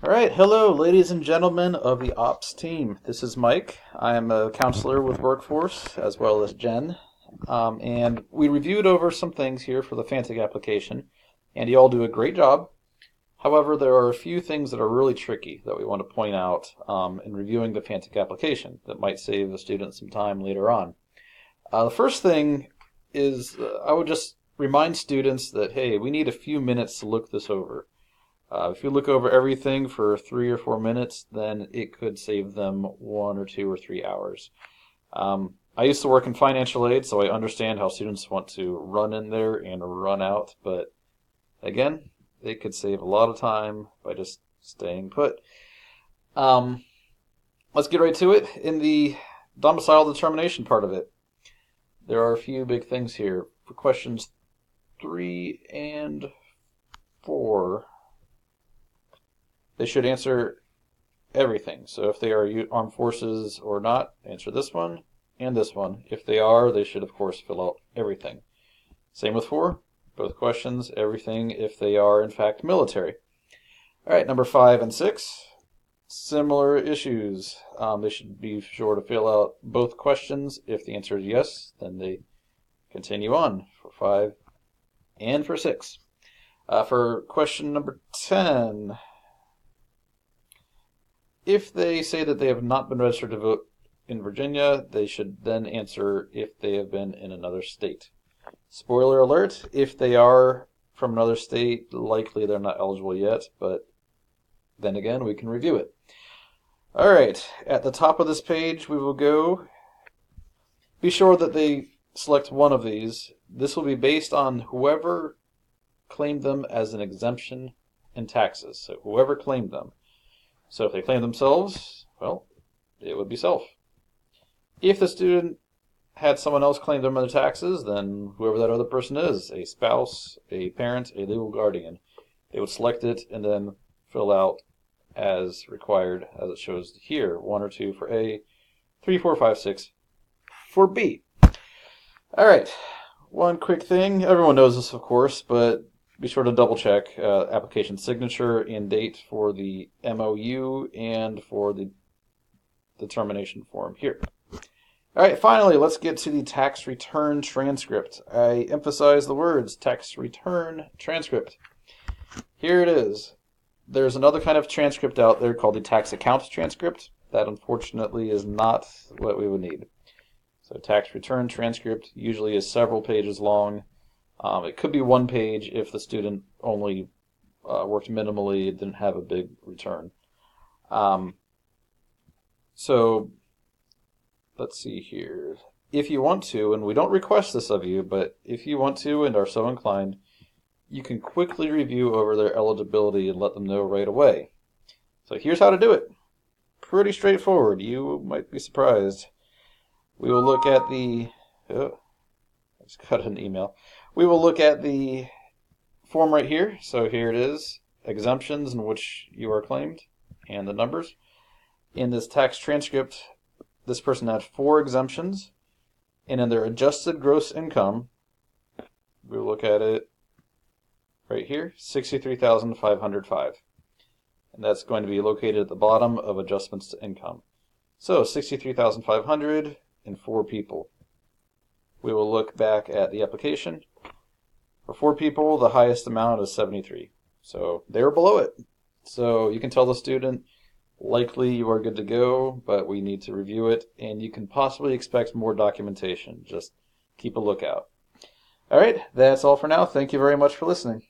All right, hello, ladies and gentlemen of the Ops team. This is Mike. I'm a counselor with Workforce, as well as Jen. And we reviewed over some things here for the Fantic application, and you all do a great job. However, there are a few things that are really tricky that we want to point out in reviewing the Fantic application that might save the student some time later on. The first thing is I would just remind students that, hey, we need a few minutes to look this over. If you look over everything for 3 or 4 minutes, then it could save them 1 or 2 or 3 hours. I used to work in financial aid, so I understand how students want to run in there and run out, but again, they could save a lot of time by just staying put. Let's get right to it. In the domicile determination part of it, there are a few big things here. For questions 3 and 4, they should answer everything. So if they are armed forces or not, answer this one and this one. If they are, they should, of course, fill out everything. Same with 4, both questions, everything if they are, in fact, military. All right, number 5 and 6, similar issues. They should be sure to fill out both questions. If the answer is yes, then they continue on for 5 and for 6. For question number 10, if they say that they have not been registered to vote in Virginia, they should then answer if they have been in another state. Spoiler alert, if they are from another state, likely they're not eligible yet, but then again, we can review it. All right, at the top of this page, we will go. Be sure that they select one of these. This will be based on whoever claimed them as an exemption in taxes, so whoever claimed them. So if they claim themselves, well, it would be self. If the student had someone else claim them in their taxes, then whoever that other person is, a spouse, a parent, a legal guardian, they would select it and then fill out as required, as it shows here, 1 or 2 for A, 3, 4, 5, 6 for B. All right, one quick thing. Everyone knows this, of course, but be sure to double check application signature and date for the MOU and for the determination form here. All right, finally, let's get to the tax return transcript. I emphasize the words tax return transcript. Here it is. There's another kind of transcript out there called the tax account transcript. That unfortunately is not what we would need. So tax return transcript usually is several pages long. It could be 1 page if the student only worked minimally, didn't have a big return. So let's see here. If you want to, and we don't request this of you, but if you want to and are so inclined, you can quickly review over their eligibility and let them know right away. So here's how to do it. Pretty straightforward. You might be surprised. We will look at the... Oh, I just got an email. We will look at the form right here. So here it is, exemptions in which you are claimed, and the numbers. In this tax transcript, this person had 4 exemptions, and in their adjusted gross income, we will look at it right here, $63,505. And that's going to be located at the bottom of adjustments to income. So $63,500 and 4 people. We will look back at the application. For 4 people, the highest amount is 73. So they were below it. So you can tell the student, likely you are good to go, but we need to review it, and you can possibly expect more documentation. Just keep a lookout. All right, that's all for now. Thank you very much for listening.